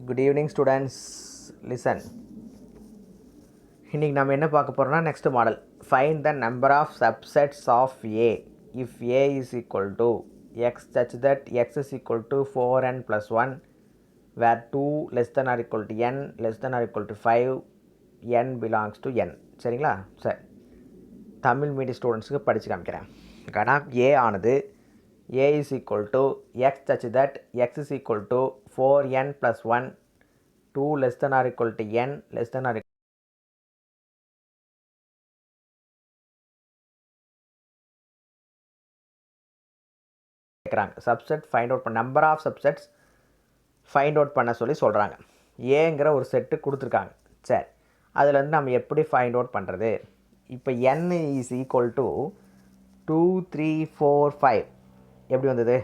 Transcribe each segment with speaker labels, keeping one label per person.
Speaker 1: Good evening students. Listen. இன்னைக்கு நம்ம என்ன பார்க்க போறோம்னா next model. Find the number of subsets of A if A is equal to x such that x is equal to 4n plus 1 where 2 less than or equal to n less than or equal to 5 n belongs to n. சரிங்களா? சரி. Tamil medium ஸ்டூடெண்ட்ஸ்க்கு படிச்சு காமிக்கிறேன். கணா A ஆனது A is equal to x such that x is equal to 4n plus 1 2 less than or equal to n less than or கேட்குறாங்க. Subset find out பண்ண number of subsets find out பண்ண சொல்லி சொல்கிறாங்க. ஏங்கிற ஒரு set கொடுத்துருக்காங்க. சரி, அதுலேருந்து நம்ம எப்படி ஃபைண்ட் அவுட் பண்ணுறது? இப்போ n இஸ் ஈக்குவல் டு 2 3 4 5 எப்படி வந்தது?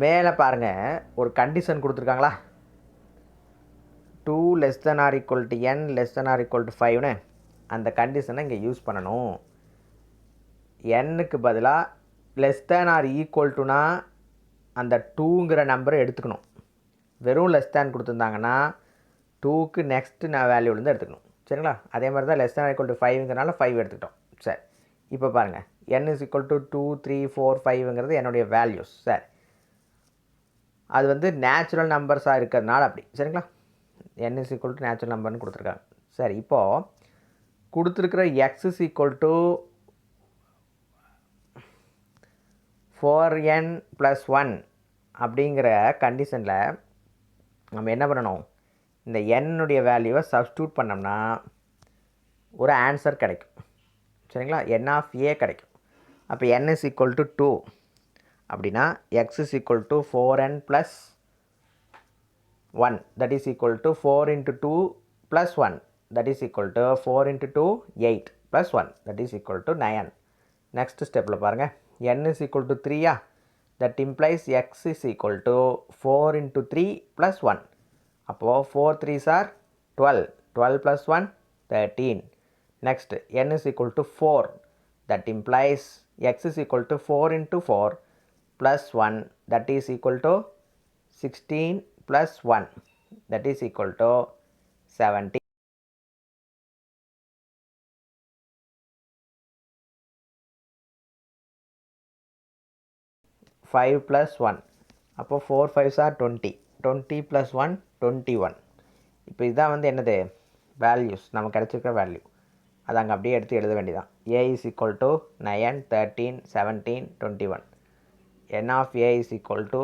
Speaker 1: மேலே பாருங்கள், ஒரு கண்டிஷன் கொடுத்துருக்காங்களா? 2 less than or equal to n less than or equal to 5னு அந்த கண்டிஷனை இங்கே யூஸ் பண்ணணும். n-க்கு பதிலாக லெஸ் தேன் ஆர் ஈக்குவல் டுனா அந்த 2ங்கிற நம்பரை எடுத்துக்கணும். வெறும் லெஸ் தேன் கொடுத்துருந்தாங்கன்னா 2க்கு நெக்ஸ்ட்டு வேல்யூலேருந்து எடுத்துக்கணும். சரிங்களா? அதே மாதிரி தான் லெஸ் தேன் ஈக்குவல் டு 5ங்கிறனால 5 எடுத்துக்கிட்டோம். சரி, இப்போ பாருங்கள், n இஸ் ஈக்குவல் டு 2 3 4 5ங்கிறது என்னுடைய வேல்யூஸ். சரி, அது வந்து நேச்சுரல் நம்பர்ஸாக இருக்கிறதுனால அப்படி. சரிங்களா? n is equal to natural நம்பர்னு கொடுத்துருக்காங்க. சரி, இப்போது கொடுத்துருக்கிற x is equal to 4n + 1 அப்படிங்கிற கண்டிஷனில் நம்ம என்ன பண்ணணும்? இந்த n-உடைய வேல்யூவை சப்ஸ்டியூட் பண்ணோம்னா ஒரு ஆன்சர் கிடைக்கும். சரிங்களா? n ஆஃப் a கிடைக்கும். அப்போ n இஸ் ஈக்குவல் டு 2 அப்படின்னா x is equal to 4n + 1 that is equal to 4 × 2 + 1 that is equal to 4 × 2 8 + 1 that is equal to 9. Next ஸ்டெப்பில் பாருங்கள், n is equal to 3 that implies x is equal to 4 × 3 + 1. அப்போது 4 3s are 12 12 + 1 13. next n is equal to 4 that implies x is equal to 4 × 4 + 1 that is equal to 16 + 1 that is equal to 17. 5 + 1 அப்போ 4 5s are 20 20 + 1 21. இப்போ இதுதான் வந்து என்னது? Values நமக்கு கிடச்சிருக்கிற value. அதை அங்கே அப்படியே எடுத்து எழுத வேண்டியதான். a is equal to 9 13 17 21. n of a is equal to,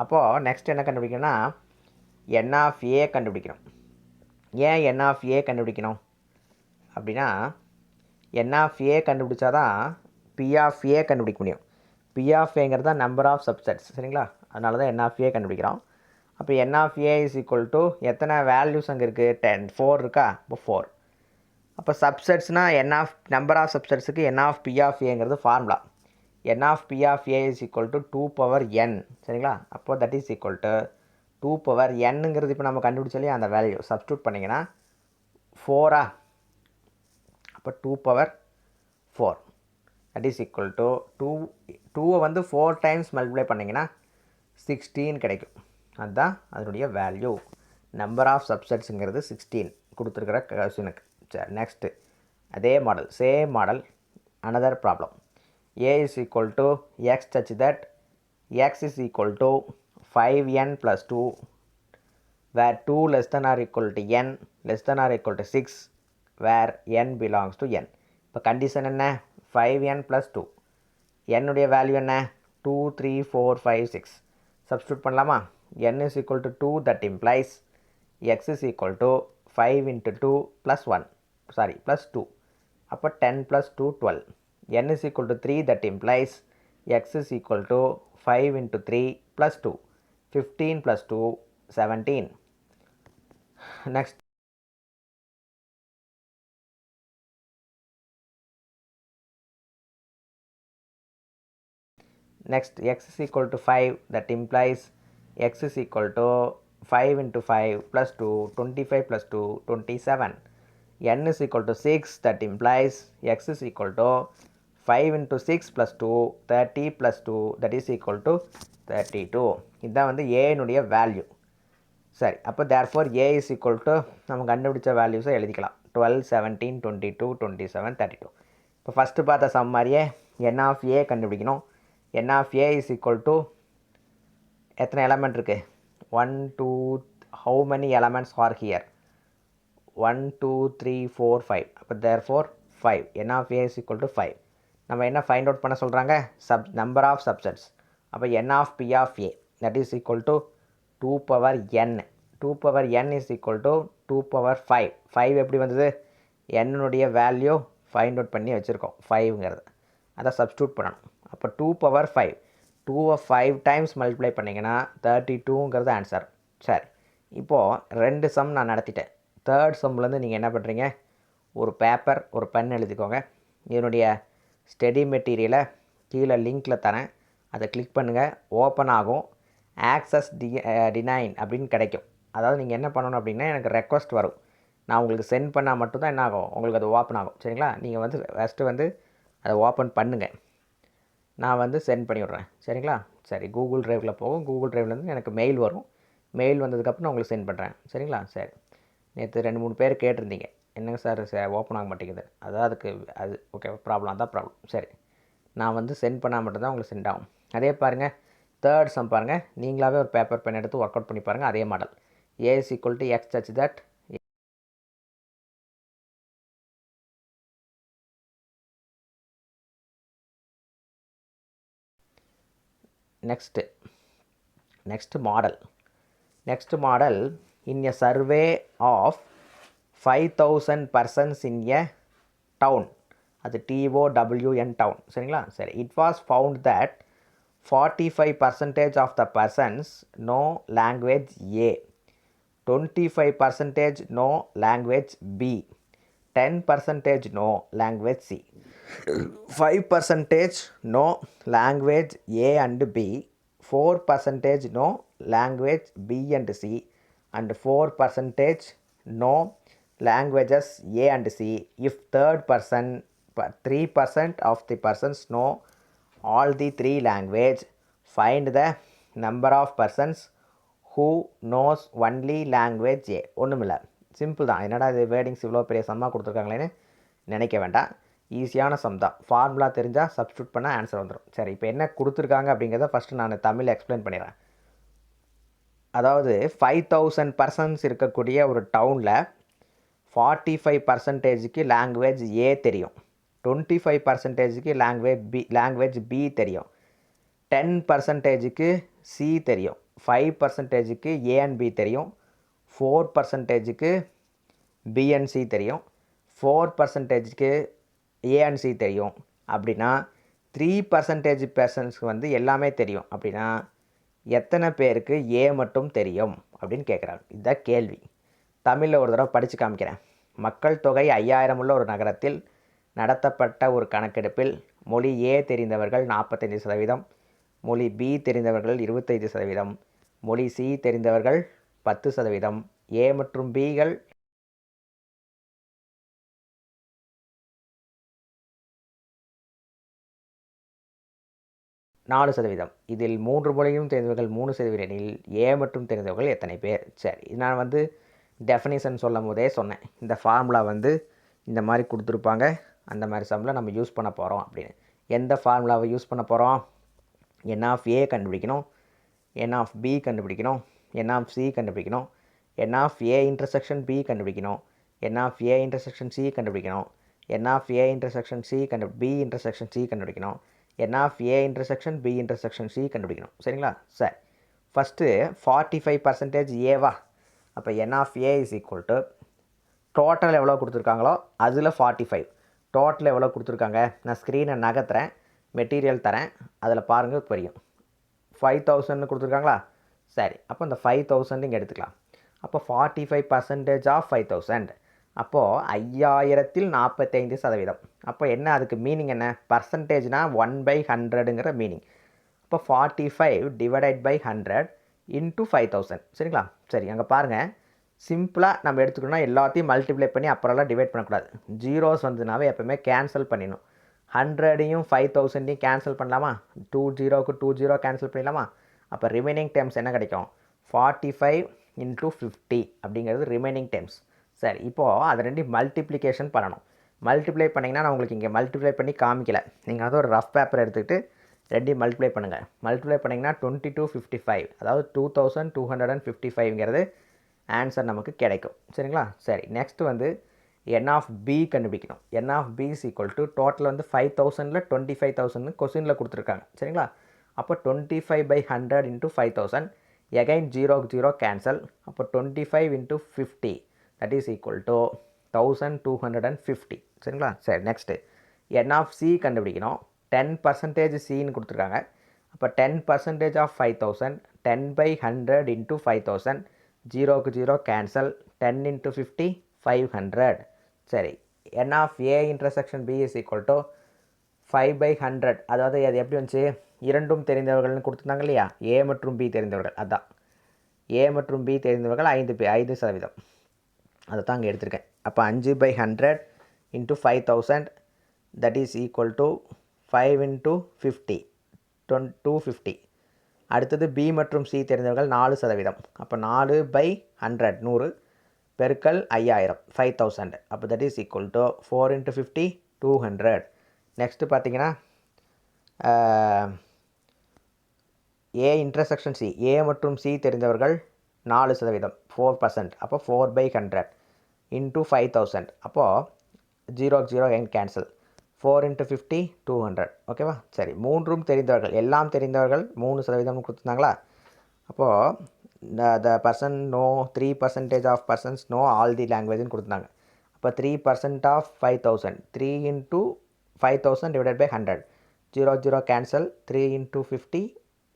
Speaker 1: அப்போது நெக்ஸ்ட் என்ன கண்டுபிடிக்கணும்னா n of a கண்டுபிடிக்கணும். ஏன் n of a கண்டுபிடிக்கணும் அப்படின்னா n of a கண்டுபிடிச்சா தான் p of a கண்டுபிடிக்க முடியும். p of a-ங்கிறது தான் நம்பர் ஆஃப் சப்செட்ஸ். சரிங்களா? அதனால தான் n of a கண்டுபிடிக்கிறோம். அப்போ n of a is equal to எத்தனை வேல்யூஸ் அங்கே இருக்குது? 10 4 இருக்கா? இப்போ 4. அப்போ சப்செட்ஸ்னால் n ஆஃப் நம்பர் ஆஃப் சப்செட்ஸுக்கு n of p of a-ங்கிறது formula. n of p of a is equal to 2n. சரிங்களா? அப்போது தட் இஸ் ஈக்குவல் டு 2n-ங்கிறது இப்போ நம்ம கண்டுபிடிச்சாலே அந்த வேல்யூ சப்ஸ்டியூட் பண்ணிங்கன்னா 4 அப்போ 2 that is equal to 2 வந்து 4 டைம்ஸ் மல்டிப்ளை பண்ணிங்கன்னா 16 கிடைக்கும். அதுதான் அதனுடைய வேல்யூ. நம்பர் ஆஃப் சப்செட்ஸுங்கிறது 16 கொடுத்துருக்கிற கொஸ்டினுக்கு. சரி, நெக்ஸ்ட்டு அதே model, same model, another problem. a is equal to x such that x is equal to 5n + 2 where 2 less than or equal to n less than or equal to 6 where n belongs to n. இப்போ condition என்ன? 5n + 2. n-உடைய value என்ன? 2 3 4 5 6. Substitute பண்ணலாமா? n is equal to 2 that implies x is equal to 5 × 2 + 1 +2. அப்போ 10 + 2 12. n is equal to 3 that implies x is equal to 5 × 3 + 2 15 + 2 17. next x is equal to 5 that implies x is equal to 5 × 5 + 2 25 + 2 27. n is equal to 6 that implies x is equal to 5 × 6 + 2 30 + 2 that is equal to 32. இதுதான் வந்து ஏனுடைய value. சரி, அப்போ therefore A is equal to நம்ம கண்டுபிடிச்ச வேல்யூஸை எழுதிக்கலாம். 12, 17, 22, 27, 32. இப்போ first பார்த்த சம் மாதிரியே என் ஆஃப் ஏ கண்டுபிடிக்கணும். N of A is equal to எத்தனை எலமெண்ட் இருக்குது? 1 2 how many elements are here? 1 2 3 4 5. அப்போ therefore 5. N of A is equal to 5. நம்ம என்ன ஃபைண்ட் அவுட் பண்ண சொல்கிறாங்க? Number of subsets. அப்போ n of B of A that is equal to 2 power n. 2 power n is equal to 2 power 5. 5 எப்படி வந்தது? என்னுடைய value find out பண்ணி வச்சுருக்கோம் 5ங்கிறது. அதை சப்ஸ்டியூட் பண்ணணும். அப்போ 2 power 5. 2வை 5 டைம்ஸ் மல்டிப்ளை பண்ணிங்கன்னா 32ங்கிறது ஆன்சர். சரி, இப்போது 2 சம் நான் நடத்திட்டேன். தேர்ட் சம்லேருந்து நீங்கள் என்ன பண்ணுறீங்க? ஒரு பேப்பர் ஒரு பென் எழுதிக்கோங்க. இதனுடைய ஸ்டடி மெட்டீரியலை கீழே லிங்க்கில் தரேன். அதை கிளிக் பண்ணுங்கள். ஓப்பன் ஆகும். ஆக்சஸ் டினைன் அப்படின்னு கிடைக்கும். அதாவது நீங்கள் என்ன பண்ணணும் அப்படின்னா, எனக்கு ரெக்வஸ்ட் வரும். நான் உங்களுக்கு சென்ட் பண்ணால் மட்டும்தான் என்ன ஆகும், உங்களுக்கு அது ஓப்பன் ஆகும். சரிங்களா? நீங்கள் வந்து ஃபஸ்ட்டு வந்து அதை ஓப்பன் பண்ணுங்கள். நான் வந்து சென்ட் பண்ணி விட்றேன். சரிங்களா? சரி, கூகுள் ட்ரைவில் போகும். கூகுள் ட்ரைவ்லேருந்து எனக்கு மெயில் வரும். மெயில் வந்ததுக்கப்புறம் நான் உங்களுக்கு சென்ட் பண்ணுறேன். சரிங்களா? சரி, நேற்று 2-3 பேர் கேட்டிருந்தீங்க, என்னங்க சார் ஓப்பன் ஆக மாட்டேங்குது. அதான் அதுக்கு அது ஓகே ப்ராப்ளம், அதான் ப்ராப்ளம். சரி, நான் வந்து சென்ட் பண்ணால் மட்டும்தான் உங்களுக்கு சென்ட் ஆகும். அதே பாருங்கள், தேர்ட் சம் பாருங்கள். நீங்களாகவே ஒரு பேப்பர் பென் எடுத்து ஒர்க் அவுட் பண்ணி பாருங்கள். அதே model A is equal to X such that next model in a survey of 5,000 persons in a town. அது TOWN town. சரிங்களா? சரி, it was found that 45% of the persons know language A, 25% know language B, 10% know language C, 5% know language A and B, 4% know language B and C, and 4% know languages A and C. If 3% of the persons know all the 3 language, find the number of persons who knows only language A. ஒன்றுமில்ல, simple தான். என்னடா இது wordings இவ்வளோ பெரிய சம்மாக கொடுத்துருக்காங்களேன்னு நினைக்க வேண்டாம். ஈஸியான some தான். ஃபார்முலா தெரிஞ்சால் சப்ஸ்டியூட் பண்ணால் ஆன்சர் வந்துடும். சரி, இப்போ என்ன கொடுத்துருக்காங்க அப்படிங்கிறத ஃபஸ்ட்டு நான் தமிழில் எக்ஸ்பிளைன் பண்ணிடுறேன். அதாவது 5,000 பர்சன்ஸ் இருக்கக்கூடிய ஒரு டவுனில் 45%க்கு லாங்குவேஜ் ஏ தெரியும், 25%க்கு லாங்குவேஜ் பி தெரியும், 10%க்கு சி தெரியும், 5%க்கு ஏ அண்ட் பி தெரியும், 4%க்கு பி அண்ட் சி தெரியும், 4%க்கு ஏ அண்ட் சி தெரியும். அப்படின்னா 3% பர்சன்ஸ்க்கு வந்து எல்லாமே தெரியும். அப்படின்னா எத்தனை பேருக்கு ஏ மட்டும் தெரியும் அப்படின்னு கேட்குறாங்க. இதுதான் கேள்வி. தமிழில் ஒரு தடவை படித்து காமிக்கிறேன். மக்கள் தொகை 5000 உள்ள ஒரு நகரத்தில் நடத்தப்பட்ட ஒரு கணக்கெடுப்பில் மொழி ஏ தெரிந்தவர்கள் 45%, மொழி பி தெரிந்தவர்கள் 25%, மொழி சி தெரிந்தவர்கள் 10%, ஏ மற்றும் பிகள் 4%. இதில் 3 மொழியும் தெரிந்தவர்கள் 3% எனில் ஏ மற்றும் தெரிந்தவர்கள் எத்தனை பேர்? சரி, நான் வந்து டெஃபினிஷன் சொல்லும் போதே சொன்னேன், இந்த ஃபார்முலா வந்து இந்த மாதிரி கொடுத்துருப்பாங்க, அந்த மாதிரி சம்மில் நம்ம யூஸ் பண்ண போகிறோம் அப்படின்னு. எந்த ஃபார்முலாவை யூஸ் பண்ண போகிறோம்? என் ஆஃப் ஏ கண்டுபிடிக்கணும், என் ஆஃப் பி கண்டுபிடிக்கணும், என் ஆஃப் சி கண்டுபிடிக்கணும், n of A intersection B கண்டுபிடிக்கணும், n of A intersection C கண்டுபிடிக்கணும், n of A intersection B intersection C கண்டுபிடிக்கணும், n of A intersection B intersection C கண்டுபிடிக்கணும். சரிங்களா? சரி, first 45% ஏவா? அப்போ n of A is equal to total எவ்வளோ கொடுத்துருக்காங்களோ அதில் 45. டோட்டல் எவ்வளோ கொடுத்துருக்காங்க? நான் ஸ்க்ரீனை நகர்த்துறேன், மெட்டீரியல் தரேன், அதில் பாருங்கள் புரியும். 5000 கொடுத்துருக்காங்களா? சரி, அப்போ இந்த 5000 இங்கே எடுத்துக்கலாம். அப்போ 45% ஆஃப் 5000, அப்போது 5045%. அப்போ என்ன அதுக்கு மீனிங் என்ன? பர்சன்டேஜ்னால் 1/100ங்கிற மீனிங். இப்போ 45 டிவைடட் பை 100 இன்ட்டு 5000. சரிங்களா? சரி, அங்கே பாருங்கள், சிம்பிளாக நம்ம எடுத்துக்கணும்னா எல்லாத்தையும் மல்டிப்ளை பண்ணி அப்புறம்லாம் டிவைட் பண்ணக்கூடாது. ஜீரோஸ் வந்ததுனாவே எப்போவுமே கேன்சல் பண்ணிடணும். 100ஐயும் 5000ஐயும் கேன்சல் பண்ணலாமா? 2 0க்கு 2 0 கேன்சல் பண்ணிடலாமா? அப்போ ரிமைனிங் டேர்ம்ஸ் என்ன கிடைக்கும் 45 × 50 அப்படிங்கிறது ரிமைனிங் டேர்ம்ஸ். சரி, இப்போது அதை ரெண்டு மல்டிப்ளிகேஷன் பண்ணணும். மல்டிப்ளை பண்ணிங்கன்னா நான் உங்களுக்கு இங்கே மல்டிப்ளை பண்ணி காமிக்கலை. நீங்கள் வந்து ஒரு ரஃப் பேப்பர் எடுத்துக்கிட்டு ரெண்டையும் மல்டிப்ளை பண்ணுங்கள். மல்டிப்ளை பண்ணிங்கன்னா 2255 அதாவது 2255ங்கிறது ஆன்சர் நமக்கு கிடைக்கும். சரிங்களா? சரி, நெக்ஸ்ட் வந்து n ஆஃப் b கண்டுபிடிக்கணும். n of b is equal to total வந்து 5000ல் 25,000 கொஸ்டினில் கொடுத்துருக்காங்க. சரிங்களா? அப்போ 25/100 × 5000 எகைன் 0 கேன்சல். அப்போ 25 × 50 தட் இஸ் ஈக்குவல் டு 1250. சரிங்களா? சரி, நெக்ஸ்ட்டு n ஆஃப் c கண்டுபிடிக்கணும். 10% cன்னு கொடுத்துருக்காங்க. அப்போ 10% ஆஃப் 5000 10/100 × 5000 0 கேன்சல். 10 × 50 500. சரி, n of a intersection b is equal to 5/100. அதாவது அது எப்படி வந்துச்சு, இரண்டும் தெரிந்தவர்கள்னு கொடுத்துருந்தாங்க இல்லையா, a மற்றும் b தெரிந்தவர்கள். அதுதான் a மற்றும் b தெரிந்தவர்கள் 5%. அதை தான் அங்கே எடுத்திருக்கேன். அப்போ 5/100 × 5000 தட் இஸ் ஈக்குவல் டு 5 × 50 250. அடுத்தது b மற்றும் c தெரிந்தவர்கள் 4%. அப்போ 4/100 100 பெருக்கல் 5000 5000. அப்போ that is equal to 4 × 50 200. Next பார்த்தீங்கன்னா a இன்டர்செக்ஷன் c a மற்றும் c தெரிந்தவர்கள் 4% 4%. அப்போ 4/100 × 5000. அப்போது 0 கேன்சல். 4 × 50 200. ஓகேவா? சரி, மூன்றும் தெரிந்தவர்கள் எல்லாம் தெரிந்தவர்கள் 3% கொடுத்துருந்தாங்களா. அப்போது the person know 3% of persons know all the லாங்குவேஜ்னு கொடுத்துருந்தாங்க. அப்போ 3% ஆஃப் 5000 3 × 5000 டிவைடட் பை 100 0 கேன்சல். 3 × 50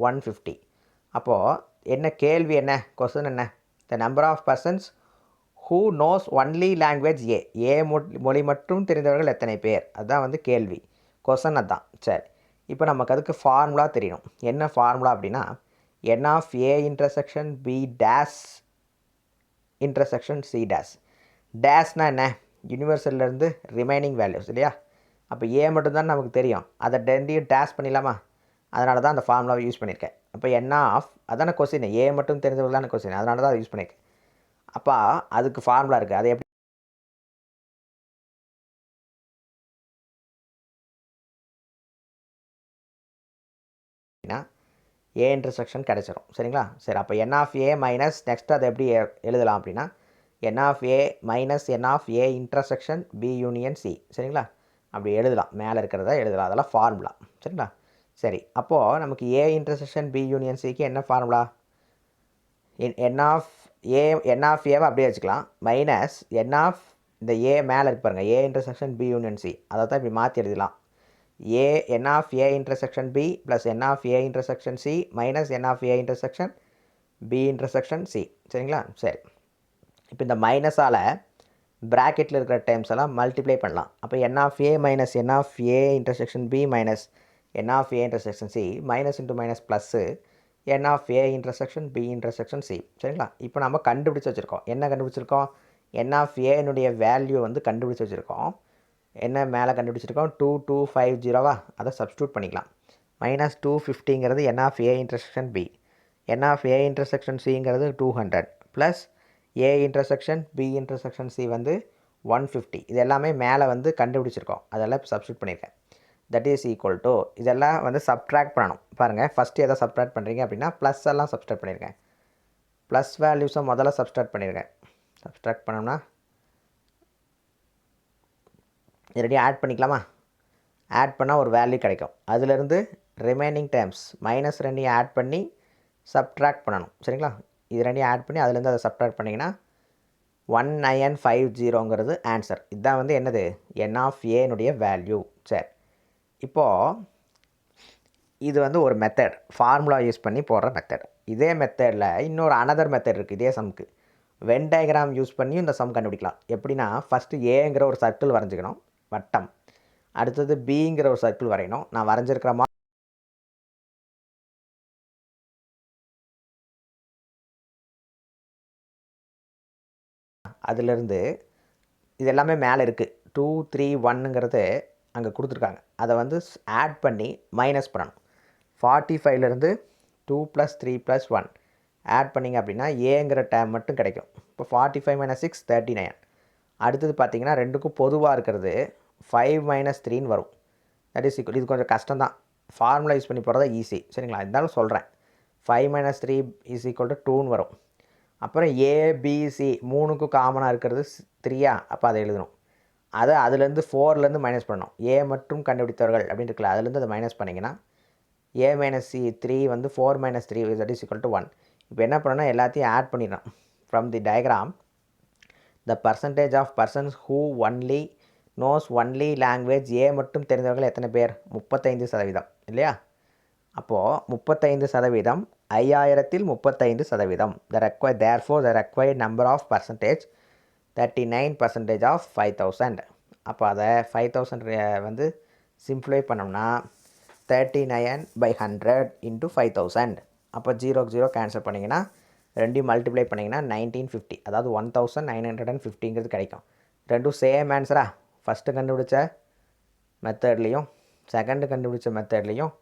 Speaker 1: 150. அப்போது என்ன கேள்வி, என்ன கொஸ்டின், என்ன the number of persons who knows only language A மொழி மட்டும் தெரிந்தவர்கள் எத்தனை பேர், அதுதான் வந்து கேள்வி, கொஸ்டின் அதுதான். சரி, இப்போ நமக்கு அதுக்கு ஃபார்முலா தெரியணும். என்ன ஃபார்முலா அப்படின்னா n of a intersection b dash intersection c dash. டேஷ்னா என்ன, யூனிவர்சல்லேருந்து ரிமைனிங் வேல்யூஸ் இல்லையா. அப்போ a மட்டும்தான் நமக்கு தெரியும், அதை ரெண்டையும் டேஷ் பண்ணிடலாமா, அதனால தான் அந்த ஃபார்முலாவை யூஸ் பண்ணியிருக்கேன். அப்போ n ஆஃப் அதான கொஸ்டின், a மட்டும் தெரிஞ்சவர்கள் தானே கொஸ்டின், அதனால தான் அதை யூஸ் பண்ணியிருக்கேன். அப்போ அதுக்கு ஃபார்முலா இருக்குது. அது எப்படி a இன்டர்செக்ஷன் கிடைச்சிரும். சரிங்களா? சரி, அப்போ n of a minus next அதை எப்படி எழுதலாம் அப்படின்னா n of a minus n of a intersection b union c. சரிங்களா? அப்படி எழுதலாம், மேலே இருக்கிறத எழுதலாம், அதெல்லாம் ஃபார்முலா. சரிங்களா? சரி, அப்போது நமக்கு a இன்டர்செக்ஷன் b யூனியன் சிக்கு என்ன ஃபார்முலா, n ஆஃப் ஏவை அப்படியே வச்சுக்கலாம், மைனஸ் n ஆஃப் இந்த a மேலே இருக்கு பாருங்கள், a intersection b union c, அதை தான் இப்படி மாற்றி எழுதலாம். n of a intersection b plus n of a intersection c minus n of a intersection b intersection c. சரிங்களா? சரி, இப்போ இந்த மைனஸால் ப்ராக்கெட்டில் இருக்கிற டைம்ஸ் எல்லாம் மல்டிப்ளை பண்ணலாம். அப்போ n of a minus n of a intersection b minus n of a intersection c minus into minus plus n of a intersection b intersection c. சரிங்களா? இப்போ நம்ம கண்டுபிடிச்சி வச்சுருக்கோம். என்ன கண்டுபிடிச்சிருக்கோம், n ஆஃப் ஏனுடைய வேல்யூ வந்து கண்டுபிடிச்சி வச்சுருக்கோம். என்ன மேலே கண்டுபிடிச்சிருக்கோம், 2250வா, அதை சப்ஸ்டியூட் பண்ணிக்கலாம். மைனஸ் 250ங்கிறது n of a intersection b, n of a intersection cங்கிறது 200 plus a intersection b intersection c வந்து 150. இது எல்லாமே மேலே வந்து கண்டுபிடிச்சிருக்கோம், அதெல்லாம் இப்போ சப்ஸ்டியூட் பண்ணியிருக்கேன். தட் இஸ் ஈக்குவல் டு இதெல்லாம் வந்து சப்ட்ராக்ட் பண்ணணும். பாருங்கள், ஃபஸ்ட்டு எதை சப்ட்ராக்ட் பண்ணுறீங்க அப்படின்னா ப்ளஸ் எல்லாம் சப்ஸ்ட்ராக்ட் பண்ணியிருக்கேன். ப்ளஸ் வேல்யூஸை முதல்ல சப்ஸ்ட்ராக்ட் பண்ணியிருக்கேன். சப்ஸ்ட்ராக்ட் பண்ணோம்னா ரெடியாக ஆட் பண்ணிக்கலாமா, ஆட் பண்ணால் ஒரு வேல்யூ கிடைக்கும். அதிலிருந்து ரிமைனிங் டேர்ம்ஸ் மைனஸ் ரெண்டையும் ஆட் பண்ணி சப்ட்ராக்ட் பண்ணணும். சரிங்களா? இது ரெண்டையும் ஆட் பண்ணி அதுலேருந்து அதை சப்ட்ராக்ட் பண்ணிங்கன்னா 1950ங்கிறது ஆன்சர். இதுதான் வந்து என்னது, n ஆஃப் ஏனுடைய வேல்யூ. சரி, இப்போது இது வந்து ஒரு மெத்தட், ஃபார்முலா யூஸ் பண்ணி போடுற மெத்தட். இதே மெத்தடில் இன்னொரு அனதர் மெத்தட் இருக்குது. இதே சம்க்கு வென் டயக்ராம் யூஸ் பண்ணி இந்த சம் கண்டுபிடிக்கலாம். எப்படின்னா ஃபஸ்ட்டு ஏங்கிற ஒரு சர்க்கிள் வரைஞ்சிக்கணும், வட்டம். அடுத்தது பிங்கிற ஒரு சர்க்கிள் வரையணும். நான் வரைஞ்சிருக்கிற மாதிரி அதிலிருந்து இது எல்லாமே மேலே இருக்குது. 2 3 1ங்கிறது அங்கே கொடுத்துருக்காங்க. அதை வந்து ஆட் பண்ணி மைனஸ் பண்ணணும். 45லேருந்து 2 + 3 + 1 ஆட் பண்ணிங்க அப்படின்னா ஏங்கிற டேம் மட்டும் கிடைக்கும். இப்போ 45 - 6 39. அடுத்தது பார்த்தீங்கன்னா ரெண்டுக்கும் பொதுவாக இருக்கிறது 5 - 3ன்னு வரும். தட் இஸ் இது கொஞ்சம் கஷ்டம் தான், ஃபார்முலா யூஸ் பண்ணி போகிறதா ஈஸி. சரிங்களா, இருந்தாலும் சொல்கிறேன். 5 - 3 = 2ன்னு வரும். அப்புறம் ஏபிசி 3க்கும் காமனாக இருக்கிறது 3யா, அப்போ அதை எழுதணும். அதை அதுலேருந்து 4லேருந்து மைனஸ் பண்ணணும். ஏ மற்றும் கண்டுபிடித்தவர்கள் அப்படின்னு இருக்குல்ல, அதுலேருந்து அதை மைனஸ் பண்ணிங்கன்னா A - C3 வந்து 4 - 3 = 1. இப்போ என்ன பண்ணணும்னா எல்லாத்தையும் ஆட் பண்ணிடணும். From the diagram the percentage of persons who only knows only language A மட்டும் தெரிந்தவர்கள் எத்தனை பேர்? 35% இல்லையா? அப்போது 35% 5000ல் 35%. Therefore the required number of percentage 39% of 5000. அப்போ அதை 5000 வந்து சிம்ப்ளிஃபை பண்ணோம்னா 39/100 × 5000. அப்போ 0 கேன்சல் பண்ணிங்கன்னா ரெண்டையும் மல்டிப்ளை பண்ணிங்கன்னா 1950, அதாவது 1950ங்கிறது கிடைக்கும். ரெண்டும் சேம் ஆன்சரா? ஃபஸ்ட்டு கண்டுபிடிச்ச மெத்தட்லேயும் செகண்டு கண்டுபிடிச்ச மெத்தட்லேயும்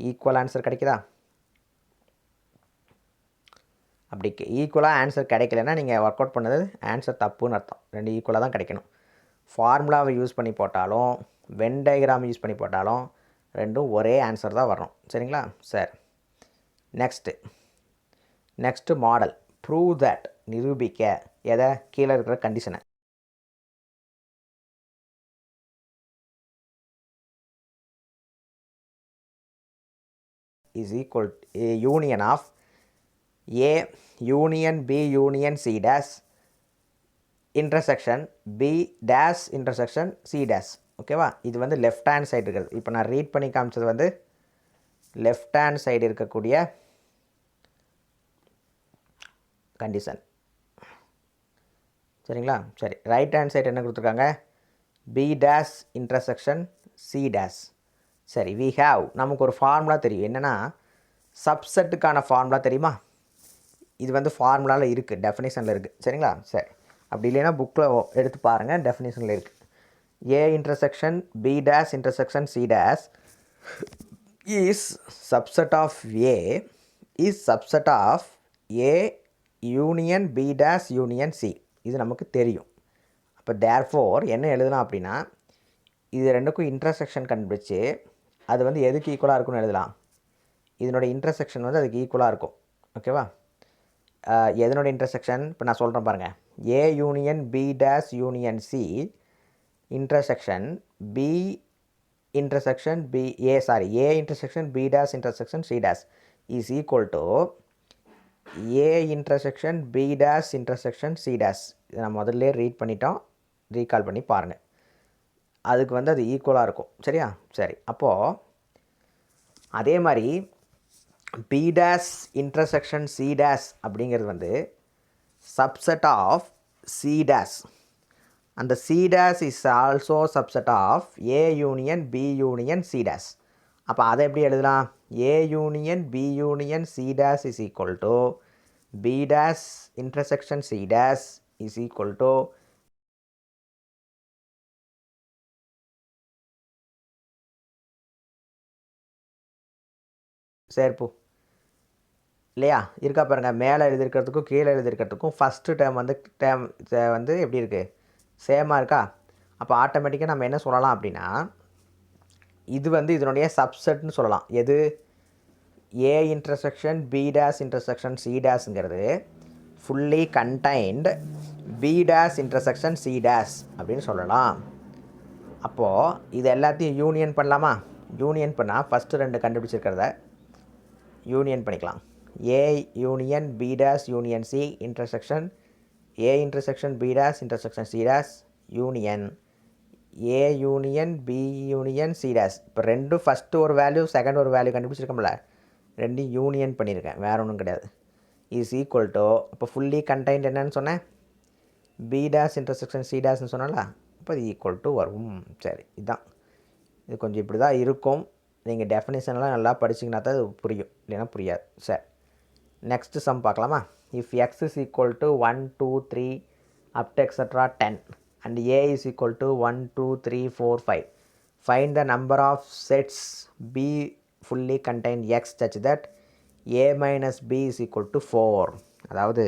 Speaker 1: ஈக்குவல் ஆன்சர் கிடைக்குதா? அப்படி ஈக்குவலாக ஆன்சர் கிடைக்கலன்னா நீங்கள் ஒர்க் அவுட் பண்ணது ஆன்சர் தப்புன்னு அர்த்தம். ரெண்டு ஈக்குவலாக தான் கிடைக்கணும். ஃபார்முலாவை யூஸ் பண்ணி போட்டாலும் வென் டயக்ராம் யூஸ் பண்ணி போட்டாலும் ரெண்டும் ஒரே ஆன்சர் தான் வரணும். சரிங்களா? சரி, நெக்ஸ்ட்டு மாடல். ப்ரூவ் தட், நிரூபிக்க. எதை? கீழே இருக்கிற கண்டிஷனை. Is equal union of A union B union C dash intersection B dash intersection C dash. ஓகேவா? இது வந்து லெஃப்ட் ஹேண்ட் சைடு இருக்கிறது. இப்போ நான் ரீட் பண்ணி காமிச்சது வந்து லெஃப்ட் ஹேண்ட் சைடு இருக்கக்கூடிய கண்டிஷன். சரிங்களா? சரி, ரைட் ஹேண்ட் சைடு என்ன கொடுத்துருக்காங்க? B dash intersection C dash. சரி, we have, நமக்கு ஒரு ஃபார்முலா தெரியும். என்னென்னா சப்செட்டுக்கான ஃபார்முலா தெரியுமா? இது வந்து ஃபார்முலாவில் இருக்குது, டெஃபினேஷனில் இருக்குது. சரிங்களா? சரி, அப்படி இல்லைன்னா புக்கில் எடுத்து பாருங்கள், டெஃபினேஷனில் இருக்குது. A intersection B dash intersection C dash is subset of A union B dash union C. இது நமக்கு தெரியும். அப்போ therefore என்ன எழுதலாம் அப்படின்னா, இது ரெண்டுக்கும் இன்டர்செக்ஷன் கண்டுபிடிச்சி அது வந்து எதுக்கு ஈக்குவலாக இருக்குன்னு எழுதலாம். இதனோட இன்டர்செக்ஷன் வந்து அதுக்கு ஈக்குவலாக இருக்கும். ஓகேவா? எதனோட இன்டர்செக்ஷன் இப்போ நான் சொல்கிறேன் பாருங்கள். A union B dash union C intersection A intersection B dash intersection C dash is equal to A intersection B dash intersection C dash. இதை நான் முதல்ல ரீட் பண்ணிட்டோம், ரீகால் பண்ணி பாருங்கள். அதுக்கு வந்து அது ஈக்குவலாக இருக்கும். சரியா? சரி, அப்போது அதே மாதிரி B dash intersection C dash அப்படிங்கிறது வந்து சப்செட் ஆஃப் C dash. அந்த C dash is also subset of A union B union C dash. அப்போ அதை எப்படி எழுதலாம்? A union B union C dash is equal to B dash intersection C dash is equal to சேர்ப்பு இல்லையா? இருக்கா பாருங்கள். மேலே எழுதியிருக்கிறதுக்கும் கீழே எழுதியிருக்கிறதுக்கும் ஃபஸ்ட்டு டேர்ம் வந்து எப்படி இருக்குது? சேமாக இருக்கா? அப்போ ஆட்டோமேட்டிக்காக நம்ம என்ன சொல்லலாம் அப்படின்னா, இது வந்து இதனுடைய சப்செட்னு சொல்லலாம். எது? A intersection B dash intersection C dashங்கிறது fully contained B dash intersection C dash அப்படின்னு சொல்லலாம். அப்போது இது எல்லாத்தையும் யூனியன் பண்ணலாமா? யூனியன் பண்ணால் ஃபஸ்ட்டு ரெண்டு கண்டுபிடிச்சிருக்கிறத யூனியன் பண்ணிக்கலாம். A union B dash union C intersection A intersection B dash intersection C dash union A union B union C dash. இப்போ ரெண்டும் ஃபஸ்ட்டு ஒரு வேல்யூ செகண்ட் ஒரு வேல்யூ கண்டுபிடிச்சிருக்கோம்ல, ரெண்டும் யூனியன் பண்ணியிருக்கேன், வேறு ஒன்றும் கிடையாது. இஸ் ஈக்குவல் டு, இப்போ ஃபுல்லி கண்டைன்ட் என்னன்னு சொன்னேன்? B dash intersection C dashன்னு சொன்னால, இப்போ இது ஈக்குவல் டு வரும். சரி, இதுதான். இது கொஞ்சம் இப்படி தான் இருக்கும். நீங்கள் டெஃபினேஷன்லாம் நல்லா படிச்சிங்கன்னா தான் இது புரியும், இல்லைன்னா புரியாது. சரி, நெக்ஸ்ட்டு சம் பார்க்கலாமா? If X is equal to 1 2 3 up to extra 10 and A is equal to 1 2 3 4 5 find the number of sets B fully contain X such that a minus B is equal to 4. அதாவது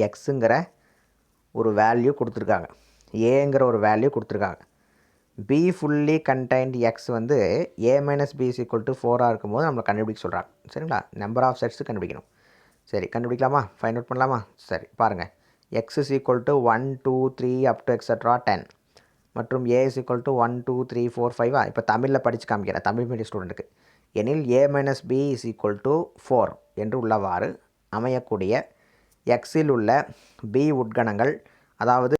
Speaker 1: எக்ஸுங்கிற ஒரு value கொடுத்துருக்காங்க, ஏங்கிற ஒரு value கொடுத்துருக்காங்க. Be fully contained X வந்து A minus B is equal to 4ஆக இருக்கும்போது நம்மளை கண்டுபிடிக்க சொல்கிறாங்க. சரிங்களா? நம்பர் ஆஃப் செட்ஸு கண்டுபிடிக்கணும். சரி, கண்டுபிடிக்கலாமா? ஃபைண்ட் அவுட் பண்ணலாமா? சரி, பாருங்கள். X is equal to 1 2 3 up to extra 10 மற்றும் ஏ இஸ் ஈக்குவல் டு 1 2 3 4 5. இப்போ தமிழில் படித்து காமிக்கிறேன் தமிழ் மீடியம் ஸ்டூடெண்ட்டுக்கு. எனில் A minus B is equal to 4 என்று உள்ளவாறு அமையக்கூடிய எக்ஸில் உள்ள பி உட்கணங்கள், அதாவது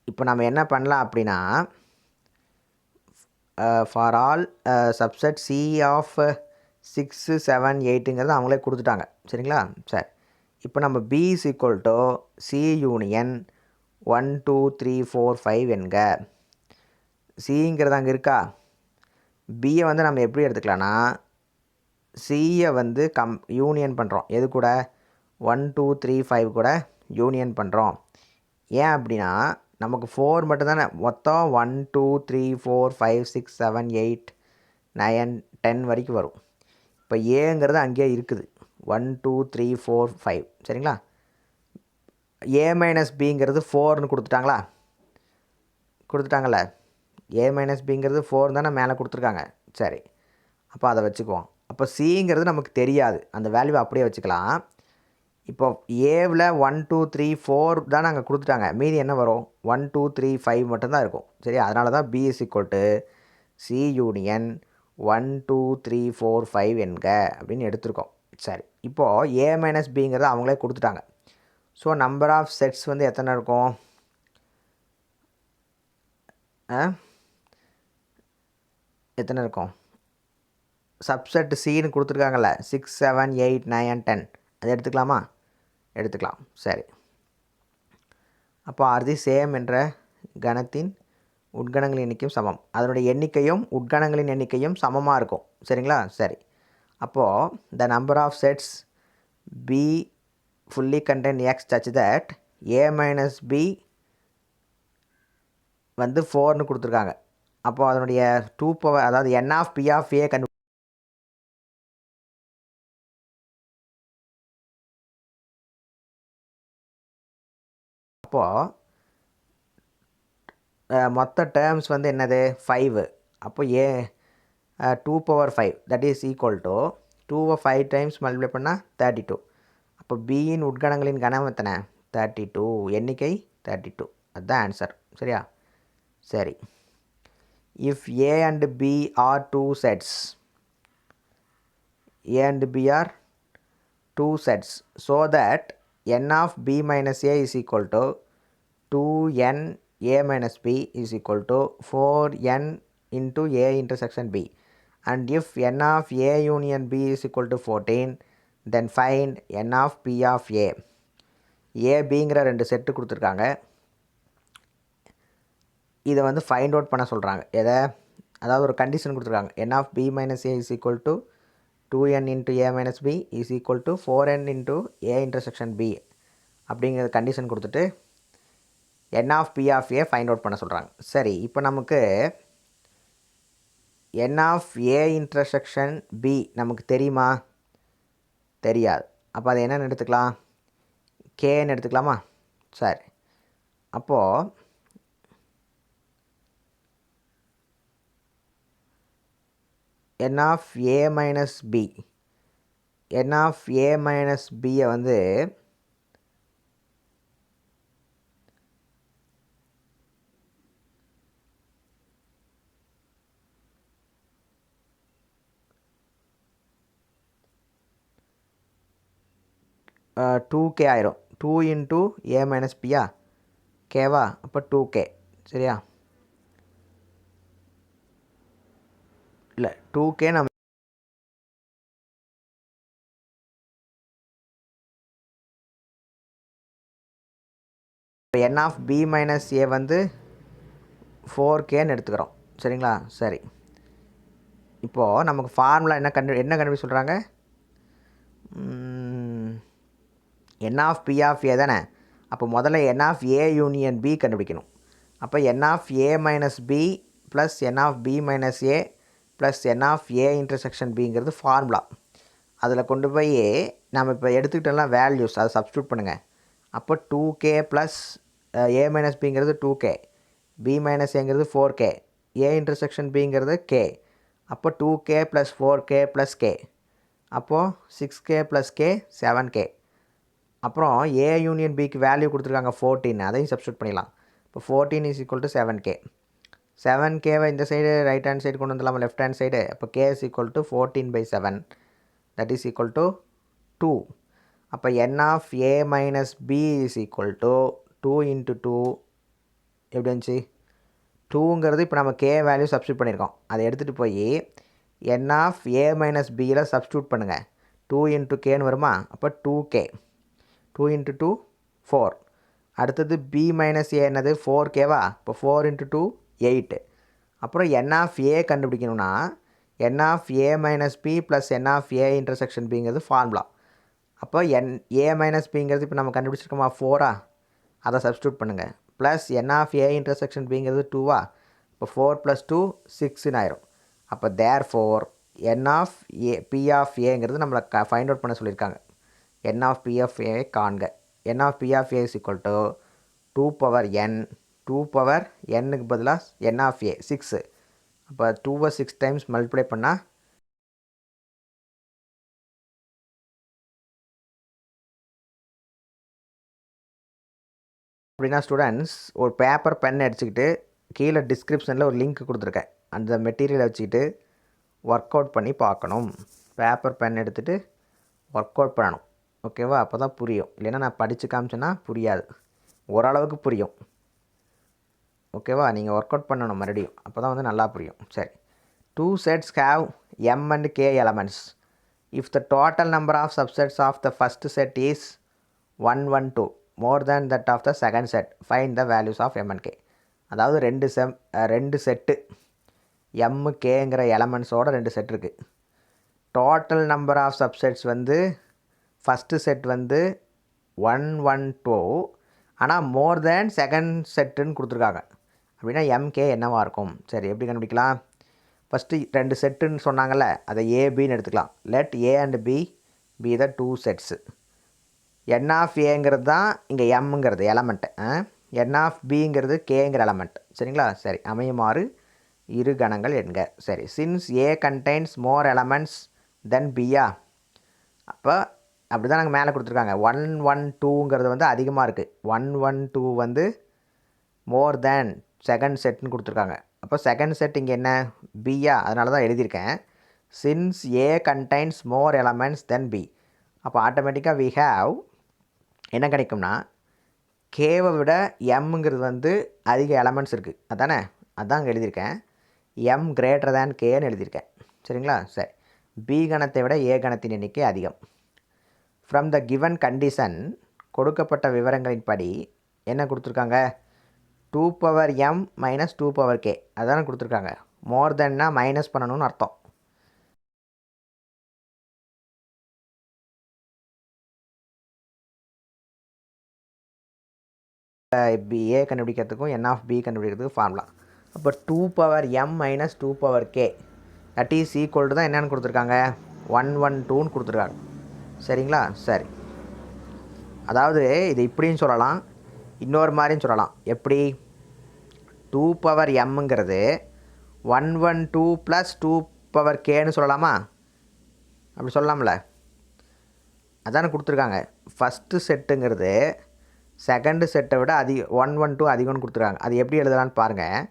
Speaker 1: இப்போ நம்ம என்ன பண்ணலாம் அப்படின்னா, for all subset C of 6 7 8ங்கிறது அவங்களே கொடுத்துட்டாங்க. சரிங்களா? சரி, இப்போ நம்ம B is equal to C union 1 2 3 4 5 என்க. சிங்கிறது அங்கே இருக்கா? பியை வந்து நம்ம எப்படி எடுத்துக்கலாம்னா, சியை வந்து யூனியன் பண்ணுறோம். எது கூட? 1 2 3 5 கூட யூனியன் பண்ணுறோம். ஏன் அப்படின்னா, நமக்கு 4 மட்டும்தானே, மொத்தம் 1 2 3 4 5 6 7 8 9 10 வரைக்கும் வரும். இப்போ ஏங்கிறது அங்கேயே இருக்குது, 1 2 3 4 5. சரிங்களா? ஏ மைனஸ் பிங்கிறது 4ன்னு கொடுத்துட்டாங்களே. ஏ மைனஸ் பிங்கிறது 4 தானே மேலே கொடுத்துருக்காங்க. சரி, அப்போ அதை வச்சுக்குவோம். அப்போ சிங்கிறது நமக்கு தெரியாது, அந்த வேல்யூவை அப்படியே வச்சுக்கலாம். இப்போ ஏவில் 1 2 3 4 தான் நாங்கள் கொடுத்துட்டாங்க. மீதி என்ன வரும்? 1 2 3 5 மட்டும்தான் இருக்கும். சரி, அதனால தான் B is equal to C union 1 2 3 4 5 என்க அப்படின்னு எடுத்திருக்கோம். சரி, இப்போது ஏ மைனஸ் பிங்கிறத அவங்களே கொடுத்துட்டாங்க. ஸோ நம்பர் ஆஃப் செட்ஸ் வந்து எத்தனை இருக்கும்? எத்தனை இருக்கும்? சப்செட் சின்னு கொடுத்துருக்காங்கல்ல, 6 7 8 9 10. அதை எடுத்துக்கலாமா? எடுத்துக்கலாம். சரி, அப்போ ஆர் தி சேம் என்ற கணத்தின் உட்கணங்களின் எண்ணிக்கையும் சமம். அதனுடைய எண்ணிக்கையும் உட்கணங்களின் எண்ணிக்கையும் சமமாக இருக்கும். சரிங்களா? சரி, அப்போது the number of sets B fully contain X such that A minus B வந்து 4ன்னு கொடுத்துருக்காங்க. அப்போது அதனுடைய 2 பவர், அதாவது n of B of A அப்போது மொத்த டேர்ம்ஸ் வந்து என்னது? 5. அப்போ A 2 power 5 that is equal to 2 5 times multiply பண்ணால் 32. அப்போ பியின் உட்கணங்களின் கணம் எத்தனை? 32. எண்ணிக்கை 32. அதுதான் ஆன்சர். சரியா? சரி, if A and B are 2 sets, A and B are 2 sets, so that n of b minus a is equal to 2n a minus b is equal to 4n into a intersection b, and if n of a union b is equal to 14, then find n of p of a. a bங்கிற 2 set கொடுத்துருக்காங்க. இதை வந்து find out பண்ண சொல்கிறாங்க. எதை? அதாவது ஒரு condition கொடுத்துருக்காங்க. n of b minus a is equal to 2n into a minus b is equal to 4n into a intersection b அப்படிங்கிற கண்டிஷன் கொடுத்துட்டு n of p of a find out பண்ண சொல்கிறாங்க. சரி, இப்போ நமக்கு n of a intersection b நமக்கு தெரியுமா? தெரியாது. அப்போ அதை என்னென்னு எடுத்துக்கலாம்? கேன்னு எடுத்துக்கலாமா? சரி, அப்போது n of a minus b, n of a minus b வந்து டூ கே ஆயிரும். 2 இன்ட்டு ஏ மைனஸ் பியா, கேவா? அப்போ 2k. சரியா? இல்லை, 2k நம்ம n ஆஃப் b மைனஸ் ஏ வந்து 4kன்னு எடுத்துக்கிறோம். சரிங்களா? சரி, இப்போது நமக்கு ஃபார்முலா என்ன கண்டுபிடிக்க சொல்கிறாங்க? n of p of A தானே. அப்போ முதல்ல n of A union B கண்டுபிடிக்கணும். அப்போ n of A minus B plus n of B minus A plus n of A intersection பிங்கிறது ஃபார்முலா. அதில் கொண்டு போய் நம்ம இப்போ எடுத்துக்கிட்டோம்னா வேல்யூஸ் அதை சப்ஸ்டியூட் பண்ணுங்கள். அப்போ 2k ப்ளஸ் ஏ மைனஸ் பிங்கிறது 2k, பி மைனஸ் ஏங்கிறது 4k, ஏ இன்டர்செக்ஷன் பிங்கிறது k. அப்போ 2k plus 4k plus k, அப்போது 6k ப்ளஸ் k 7k. அப்புறம் ஏ யூனியன் பிக்கு வேல்யூ கொடுத்துருக்காங்க 14, அதையும் சப்ஸ்டியூட் பண்ணிடலாம். இப்போ 14 இஸ் ஈக்குவல் டு 7k. 7kவை இந்த சைடு ரைட் ஹேண்ட் சைடு கொண்டு வந்துடலாமா லெஃப்ட் ஹேண்ட் சைடு. அப்போ k is equal to 14/7, that is equal to 2. அப்போ n of A minus B is equal to 2 into 2 எப்படி இருந்துச்சு 2ங்கிறது இப்போ நம்ம k வேல்யூ சப்ஸ்டியூட் பண்ணியிருக்கோம். அதை எடுத்துகிட்டு போய் n ஆஃப் ஏ மைனஸ் பியில் சப்ஸ்டியூட் பண்ணுங்கள். 2 இன்ட்டு கேன்னு வருமா, அப்போ 2k. 2 இன்ட்டு 2 4. அடுத்தது b மைனஸ் ஏ என்னது 4kவா, இப்போ 4 இன்ட்டு 2 8. அப்புறம் n ஆஃப் ஏ கண்டுபிடிக்கணும்னா n of A minus B plus n of A intersection பிங்கிறது ஃபார்முலா. அப்போ ஏ மைனஸ் பிங்கிறது இப்போ நம்ம கண்டுபிடிச்சிருக்கோமா 4ஆ, அதை சப்ஸ்டியூட் பண்ணுங்கள். Plus n of A intersection பிங்கிறது 2வா, இப்போ 4 + 2 6ன்னு ஆயிரும். அப்போ therefore n of A P of ஏங்கிறது நம்மளை ஃபைண்ட் அவுட் பண்ண சொல்லியிருக்காங்க. n of B of A காண்க. n of B of A is equal to 2 power n, 2 power n-க்கு பதிலாக n ஆஃப் ஏ 6. அப்போ 2வை 6 டைம்ஸ் மல்டிப்ளை பண்ணால் அப்படின்னா ஸ்டூடெண்ட்ஸ் ஒரு பேப்பர் பென் அடிச்சுக்கிட்டு கீழே டிஸ்கிரிப்ஷனில் ஒரு லிங்க் கொடுத்துருக்கேன். அந்த மெட்டீரியலை வச்சுக்கிட்டு ஒர்க் அவுட் பண்ணி பார்க்கணும். பேப்பர் பென் எடுத்துகிட்டு ஒர்க் அவுட் பண்ணணும். ஓகேவா, அப்போ தான் புரியும். இல்லைன்னா நான் படித்து காமிச்சேன்னா புரியாது. ஓரளவுக்கு புரியும். ஓகேவா, நீங்கள் ஒர்க் அவுட் பண்ணணும் மறுபடியும், அப்போ தான் வந்து நல்லா புரியும். சரி, 2 sets have m and k elements. If the total number of subsets of the first set is 1 1 2 more than that of the second set, find the values of m and k. அதாவது ரெண்டு set m kங்கிற எலமெண்ட்ஸோட 2 set இருக்குது. Total number of subsets வந்து first set வந்து 1 1 2, ஆனால் மோர் தேன் second செட்டுன்னு கொடுத்துருக்காங்க. அப்படின்னா mk என்னவாக இருக்கும்? சரி, எப்படி கண்டுபிடிக்கலாம்? ஃபஸ்ட்டு 2 செட்டுன்னு சொன்னாங்கள்ல, அதை ஏபின்னு எடுத்துக்கலாம். Let A and B be the 2 sets. n of ஏங்கிறது தான் இங்கே எம்ங்கிறது எலமெண்ட்டு, n ஆஃப் பிங்கிறது கேங்கிற எலமெண்ட். சரிங்களா? சரி, அமையுமாறு இரு கணங்கள் என்க. சரி, சின்ஸ் ஏ கண்டெய்ன்ஸ் மோர் எலமெண்ட்ஸ் தென் பியா, அப்போ அப்படி தான் நாங்கள் மேலே கொடுத்துருக்காங்க. 1 1 2ங்கிறது வந்து அதிகமாக இருக்குது. 1 1 2 வந்து மோர் தேன் செகண்ட் செட்னு கொடுத்துருக்காங்க. அப்போ செகண்ட் செட் இங்கே என்ன பியா, அதனால தான் எழுதியிருக்கேன். சின்ஸ் ஏ கண்டெய்ன்ஸ் மோர் எலமெண்ட்ஸ் தென் பி, அப்போ ஆட்டோமேட்டிக்காக வி ஹேவ் என்ன கிடைக்கும்னா கேவை விட எம்ங்கிறது வந்து அதிக எலமெண்ட்ஸ் இருக்குது. அதானே, அதான் அங்கே எழுதியிருக்கேன். எம் கிரேட்டர் தேன் கேன்னு எழுதியிருக்கேன். சரிங்களா? சரி, பி கணத்தை விட ஏ கணத்தின் எண்ணிக்கை அதிகம். ஃப்ரம் த கிவன் கண்டிஷன், கொடுக்கப்பட்ட விவரங்களின்படி என்ன கொடுத்துருக்காங்க? 2 power m minus 2 power k, அதானே கொடுத்துருக்காங்க. மோர் தென்னா மைனஸ் பண்ணணும்னு அர்த்தம். ஏ கண்டுபிடிக்கிறதுக்கும் n ஆஃப் பி கண்டுபிடிக்கிறதுக்கும் ஃபார்முலா. அப்போ 2 power m minus 2 power k that is equal to தான் என்னென்னு கொடுத்துருக்காங்க? 1 1 2ன்னு கொடுத்துருக்காங்க. சரிங்களா? சரி, அதாவது இது இப்படின்னு சொல்லலாம், இன்னொரு மாதிரின்னு சொல்லலாம். எப்படி? 2 பவர் mங்கிறது 1 1 2 ப்ளஸ் 2 பவர் கேன்னு சொல்லலாமா? அப்படி சொல்லலாம்ல, அதானே கொடுத்துருக்காங்க. ஃபஸ்ட்டு செட்டுங்கிறது செகண்டு செட்டை விட 1 1 2 அதிகம்னு கொடுத்துருக்காங்க. அது எப்படி எழுதலான்னு பாருங்கள்.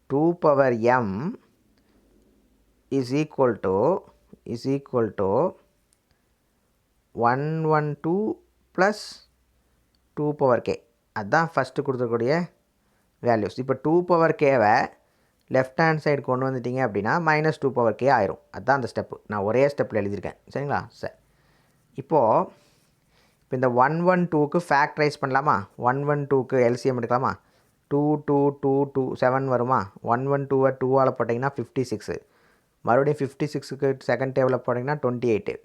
Speaker 1: 2 power m is equal to 1 1 2 plus 2 power k, அதுதான் ஃபஸ்ட்டு கொடுத்துருக்கூடிய வேல்யூஸ். இப்போ 2 பவர் கேவை லெஃப்ட் ஹேண்ட் சைடு கொண்டு வந்துட்டிங்க அப்படின்னா மைனஸ் 2 பவர் கே ஆயிரும். அதுதான் அந்த ஸ்டெப்பு, நான் ஒரே ஸ்டெப்பில் எழுதியிருக்கேன். சரிங்களா? சரி, இப்போது இந்த 1 1 2க்கு ஃபேக்டரைஸ் பண்ணலாமா? 1 1 2க்கு எல்சிஎம் எடுக்கலாமா? 2 2 2 2 7 வருமா? 1 1 2வை 2ஆல் போட்டிங்கன்னா 56, மறுபடியும் 56க்கு செகண்ட் டேபிளில் போட்டிங்கன்னா 28,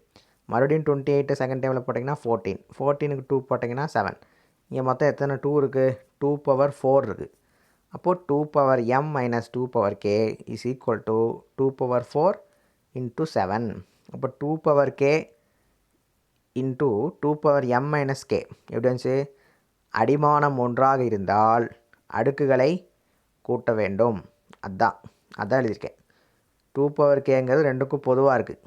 Speaker 1: மறுபடியும் 28 செகண்ட் டேபிளில் போட்டிங்கன்னா 14, 14க்கு 2 போட்டிங்கன்னா 7. இங்கே மொத்தம் எத்தனை 2 இருக்குது? 2 பவர் 4 இருக்குது. அப்போது 2 power m minus 2 power k is equal to 2 power 4 into 7. அப்போ 2 power k into 2 power m minus k எப்படி வந்துச்சு? அடிமானம் ஒன்றாக இருந்தால் அடுக்குகளை கூட்ட வேண்டும். அதான் எழுதியிருக்கேன். 2 பவர் கேங்கிறது ரெண்டுக்கும் பொதுவாக இருக்குது.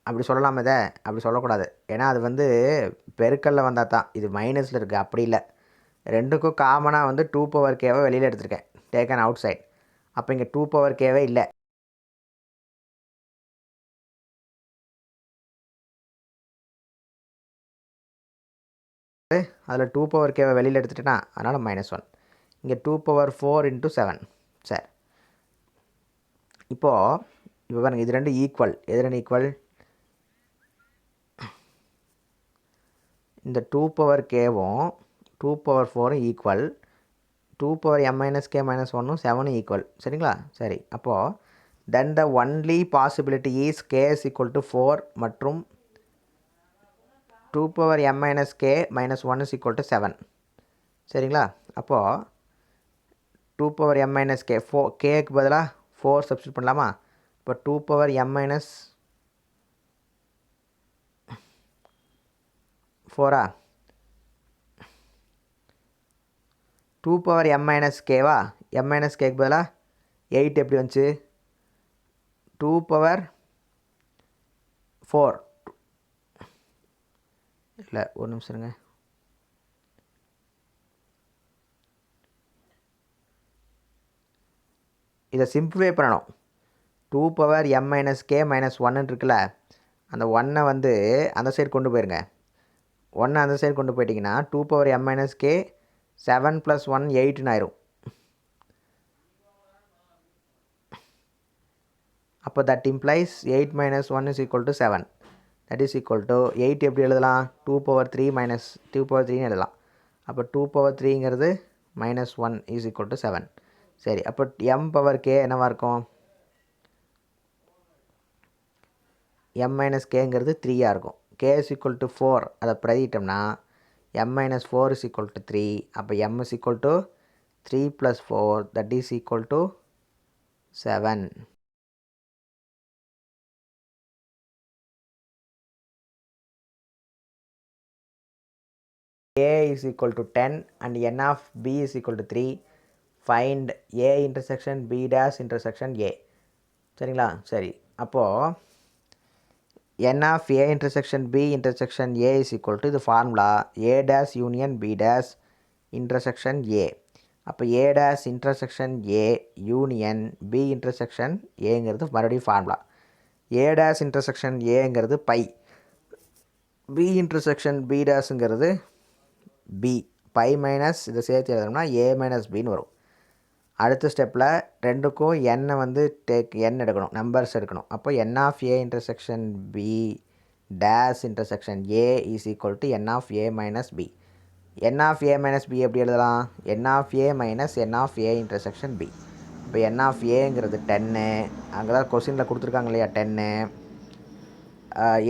Speaker 1: அப்படி சொல்லலாமே இதை? அப்படி சொல்லக்கூடாது. ஏன்னா அது வந்து பெருக்கல்ல வந்தால் தான். இது மைனஸில் இருக்குது, அப்படி இல்லை. ரெண்டுக்கும் காமனாக வந்து 2 பவர் கேவை வெளியில் எடுத்திருக்கேன், டேக்கன் அவுட் சைட். அப்போ இங்கே 2 பவர் கேவே இல்லை. அதில் 2 பவர் கேவை வெளியில் எடுத்துட்டேன்னா அதனால் -1. இங்கே 2 பவர் 4 இன்ட்டு 7. சரி, இப்போ பாருங்கள், இது ரெண்டு ஈக்குவல். எது ரெண்டு ஈக்குவல்? இந்த 2 பவர் கேவும் 2 power 4 equal. 2 power m minus k minus 1 7 equal. சரிங்களா? சரி, அப்போது then the only possibility is k is equal to 4 மற்றும் 2 power m minus k minus 1 is equal to 7. சரிங்களா? அப்போது 2 பவர் m மைனஸ் கே, கேக்கு பதிலாக 4 சப்ஸ்டியூட் பண்ணலாமா? இப்போ 2 power m minus 4 2 power m minus கேவா? m மைனஸ் கேக்கு பதிலாக 8 எப்படி வந்துச்சு? 2 பவர் 4 இல்லை, ஒரு நிமிஷம் இருங்க. இதை சிம்பிளிஃபை பண்ணணும். 2 power m minus k minus 1 இருக்குல்ல, அந்த 1 வந்து அந்த சைடு கொண்டு போயிருங்க. 1 அந்த சைடு கொண்டு போயிட்டிங்கன்னா 2 பவர் m மைனஸ் கே 7 + 1 8 ஆயிரும். அப்போ that implies 8 minus 1 is equal to 7. That is equal to 8 எப்படி எழுதலாம்? 2 பவர் 3 மைனஸ் 2 பவர் 3ன்னு எழுதலாம். அப்போ 2 பவர் 3ங்கிறது -1 இஸ் ஈக்குவல் டு 7. சரி, அப்போ m பவர் கே என்னவாக இருக்கும்? m மைனஸ் கேங்கிறது 3ஆக இருக்கும். k இஸ் ஈக்குவல் டு 4 அதை பிரதிட்டோம்னா m minus 4 is equal to 3. அப்போ m is equal to 3 + 4 that is equal to 7. a is equal to 10 and n of b is equal to 3. Find a intersection b dash intersection a. சரிங்களா? சரி, அப்போது n of a intersection b intersection a is equal to இது formula a dash union b dash intersection a. அப்போ a dash intersection a union b intersection aங்கிறது மறுபடியும் formula. a dash intersection aங்கிறது phi, b intersection b dashங்கிறது b. Phi minus இதை சேர்த்து எழுதணும்னா a minus பின்னு வரும். அடுத்த ஸ்டெப்பில் ரெண்டுக்கும் n வந்து n எடுக்கணும், நம்பர்ஸ் எடுக்கணும். அப்போ n of a intersection b dash intersection a is equal to n of a minus b. n of a minus b எப்படி எழுதலாம்? n of a minus n of a intersection b. இப்போ n of aங்கிறது 10, அங்கே தான் கொஸ்டினில் கொடுத்துருக்காங்க இல்லையா 10.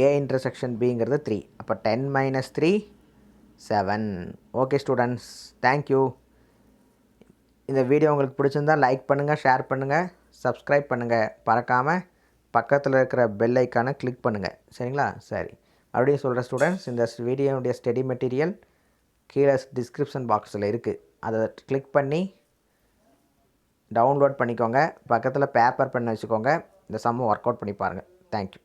Speaker 1: a intersection bங்கிறது 3. அப்போ 10 minus 3 7. Okay students, thank you. இந்த வீடியோ உங்களுக்கு பிடிச்சிருந்தால் லைக் பண்ணுங்கள், ஷேர் பண்ணுங்கள், சப்ஸ்கிரைப் பண்ணுங்கள். பறக்காமல் பக்கத்தில் இருக்கிற பெல் ஐக்கானை கிளிக் பண்ணுங்கள். சரிங்களா? சரி, மறுபடியும் சொல்கிற ஸ்டூடெண்ட்ஸ், இந்த வீடியோனுடைய ஸ்டடி மெட்டீரியல் கீழே டிஸ்கிரிப்ஷன் பாக்ஸில் இருக்குது. அதை கிளிக் பண்ணி டவுன்லோட் பண்ணிக்கோங்க. பக்கத்தில் பேப்பர் பென் வச்சுக்கோங்க. இந்த சம்மை ஒர்க் அவுட் பண்ணி பாருங்கள். தேங்க்யூ.